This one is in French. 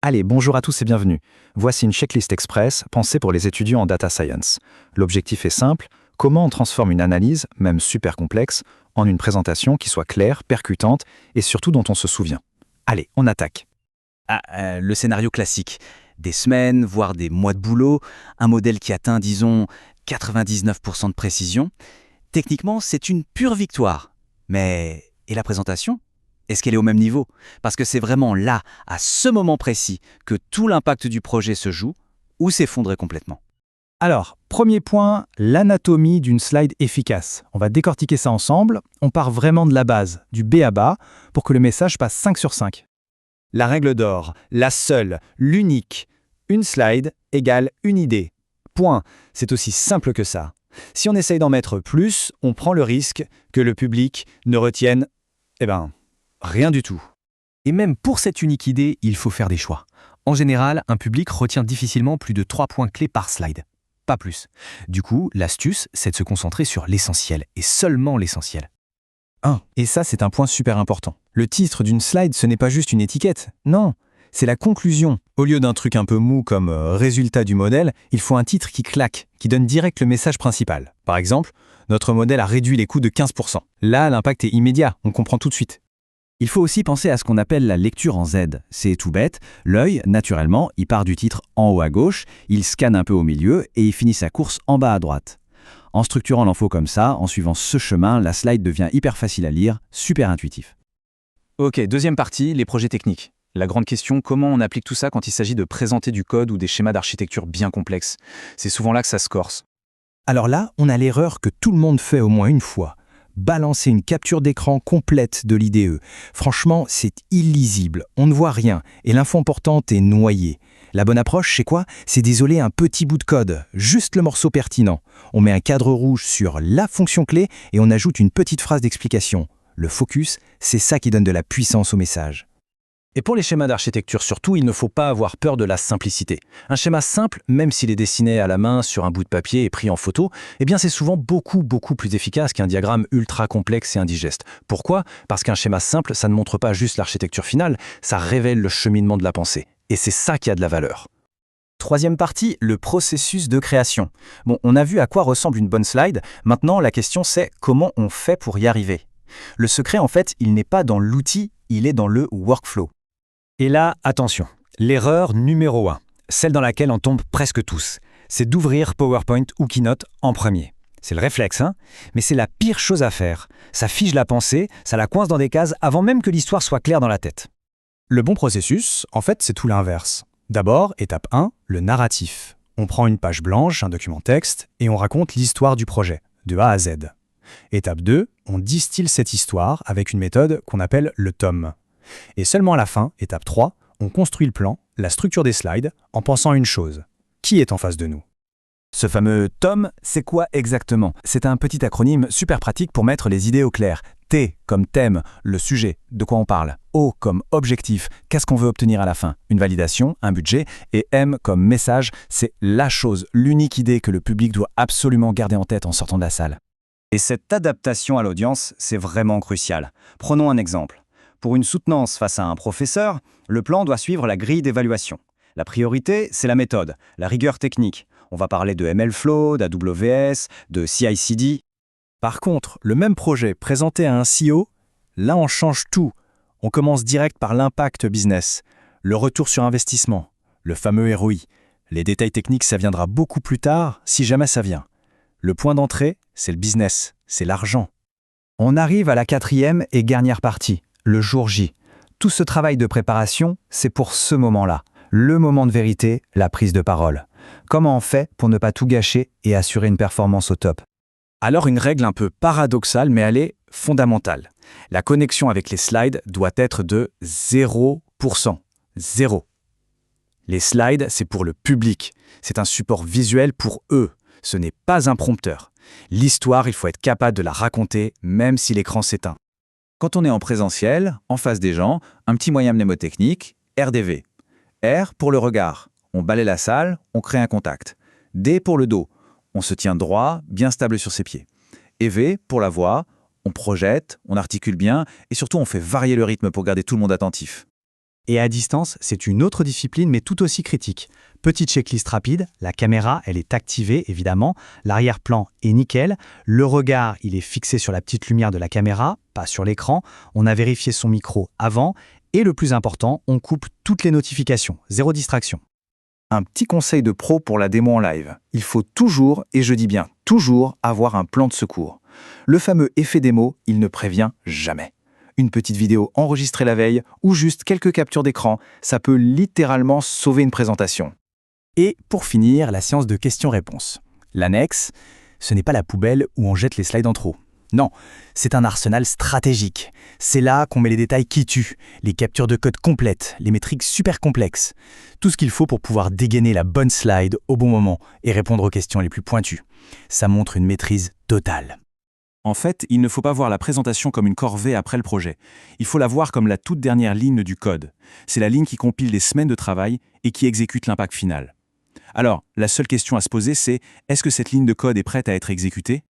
Allez, bonjour à tous et bienvenue. Voici une checklist express pensée pour les étudiants en data science. L'objectif est simple, comment on transforme une analyse, même super complexe, en une présentation qui soit claire, percutante et surtout dont on se souvient. Allez, on attaque. Le scénario classique. Des semaines, voire des mois de boulot, un modèle qui atteint, disons, 99% de précision. Techniquement, c'est une pure victoire. Mais, et la présentation ? Est-ce qu'elle est au même niveau ? Parce que c'est vraiment là, à ce moment précis, que tout l'impact du projet se joue ou s'effondre complètement. Alors, premier point, l'anatomie d'une slide efficace. On va décortiquer ça ensemble. On part vraiment de la base, du B à bas, pour que le message passe 5 sur 5. La règle d'or, la seule, l'unique. Une slide égale une idée. Point. C'est aussi simple que ça. Si on essaye d'en mettre plus, on prend le risque que le public ne retienne, rien du tout. Et même pour cette unique idée, il faut faire des choix. En général, un public retient difficilement plus de 3 points clés par slide. Pas plus. Du coup, l'astuce, c'est de se concentrer sur l'essentiel, et seulement l'essentiel. Et ça, c'est un point super important. Le titre d'une slide, ce n'est pas juste une étiquette. Non, c'est la conclusion. Au lieu d'un truc un peu mou comme résultat du modèle, il faut un titre qui claque, qui donne direct le message principal. Par exemple, notre modèle a réduit les coûts de 15%. Là, l'impact est immédiat, on comprend tout de suite. Il faut aussi penser à ce qu'on appelle la lecture en Z. C'est tout bête. L'œil, naturellement, il part du titre en haut à gauche, il scanne un peu au milieu et il finit sa course en bas à droite. En structurant l'info comme ça, en suivant ce chemin, la slide devient hyper facile à lire, super intuitif. Ok, deuxième partie, les projets techniques. La grande question, comment on applique tout ça quand il s'agit de présenter du code ou des schémas d'architecture bien complexes ? C'est souvent là que ça se corse. Alors là, on a l'erreur que tout le monde fait au moins une fois. Balancer une capture d'écran complète de l'IDE. Franchement, c'est illisible, on ne voit rien, et l'info importante est noyée. La bonne approche, c'est quoi ? C'est d'isoler un petit bout de code, juste le morceau pertinent. On met un cadre rouge sur la fonction clé et on ajoute une petite phrase d'explication. Le focus, c'est ça qui donne de la puissance au message. Et pour les schémas d'architecture surtout, il ne faut pas avoir peur de la simplicité. Un schéma simple, même s'il est dessiné à la main sur un bout de papier et pris en photo, c'est souvent beaucoup plus efficace qu'un diagramme ultra complexe et indigeste. Pourquoi ? Parce qu'un schéma simple, ça ne montre pas juste l'architecture finale, ça révèle le cheminement de la pensée. Et c'est ça qui a de la valeur. Troisième partie, le processus de création. On a vu à quoi ressemble une bonne slide. Maintenant, la question c'est comment on fait pour y arriver. Le secret, en fait, il n'est pas dans l'outil, il est dans le workflow. Et là, attention, l'erreur numéro 1, celle dans laquelle on tombe presque tous, c'est d'ouvrir PowerPoint ou Keynote en premier. C'est le réflexe, mais c'est la pire chose à faire. Ça fige la pensée, ça la coince dans des cases avant même que l'histoire soit claire dans la tête. Le bon processus, en fait, c'est tout l'inverse. D'abord, étape 1, le narratif. On prend une page blanche, un document texte, et on raconte l'histoire du projet, de A à Z. Étape 2, on distille cette histoire avec une méthode qu'on appelle le tome. Et seulement à la fin, étape 3, on construit le plan, la structure des slides, en pensant à une chose. Qui est en face de nous ? Ce fameux tome, c'est quoi exactement ? C'est un petit acronyme super pratique pour mettre les idées au clair. T comme thème, le sujet, de quoi on parle. O comme objectif, qu'est-ce qu'on veut obtenir à la fin ? Une validation, un budget. Et M comme message, c'est la chose, l'unique idée que le public doit absolument garder en tête en sortant de la salle. Et cette adaptation à l'audience, c'est vraiment crucial. Prenons un exemple. Pour une soutenance face à un professeur, le plan doit suivre la grille d'évaluation. La priorité, c'est la méthode, la rigueur technique. On va parler de MLflow, d'AWS, de CI/CD. Par contre, le même projet présenté à un CEO, là on change tout. On commence direct par l'impact business, le retour sur investissement, le fameux ROI. Les détails techniques, ça viendra beaucoup plus tard, si jamais ça vient. Le point d'entrée, c'est le business, c'est l'argent. On arrive à la 4e et dernière partie, le jour J. Tout ce travail de préparation, c'est pour ce moment-là. Le moment de vérité, la prise de parole. Comment on fait pour ne pas tout gâcher et assurer une performance au top ? Alors une règle un peu paradoxale, mais elle est fondamentale. La connexion avec les slides doit être de 0%. 0. Les slides, c'est pour le public. C'est un support visuel pour eux. Ce n'est pas un prompteur. L'histoire, il faut être capable de la raconter, même si l'écran s'éteint. Quand on est en présentiel, en face des gens, un petit moyen mnémotechnique, RDV. R pour le regard. On balaie la salle, on crée un contact. D pour le dos. On se tient droit, bien stable sur ses pieds. Et V pour la voix. On projette, on articule bien et surtout on fait varier le rythme pour garder tout le monde attentif. Et à distance, c'est une autre discipline, mais tout aussi critique. Petite checklist rapide, la caméra, elle est activée, évidemment. L'arrière-plan est nickel. Le regard, il est fixé sur la petite lumière de la caméra, pas sur l'écran. On a vérifié son micro avant. Et le plus important, on coupe toutes les notifications. Zéro distraction. Un petit conseil de pro pour la démo en live. Il faut toujours, et je dis bien toujours, avoir un plan de secours. Le fameux effet démo, il ne prévient jamais. Une petite vidéo enregistrée la veille ou juste quelques captures d'écran, ça peut littéralement sauver une présentation. Et pour finir, la séance de questions-réponses. L'annexe, ce n'est pas la poubelle où on jette les slides en trop. Non, c'est un arsenal stratégique. C'est là qu'on met les détails qui tuent, les captures de code complètes, les métriques super complexes. Tout ce qu'il faut pour pouvoir dégainer la bonne slide au bon moment et répondre aux questions les plus pointues. Ça montre une maîtrise totale. En fait, il ne faut pas voir la présentation comme une corvée après le projet. Il faut la voir comme la toute dernière ligne du code. C'est la ligne qui compile des semaines de travail et qui exécute l'impact final. Alors, la seule question à se poser, c'est est-ce que cette ligne de code est prête à être exécutée ?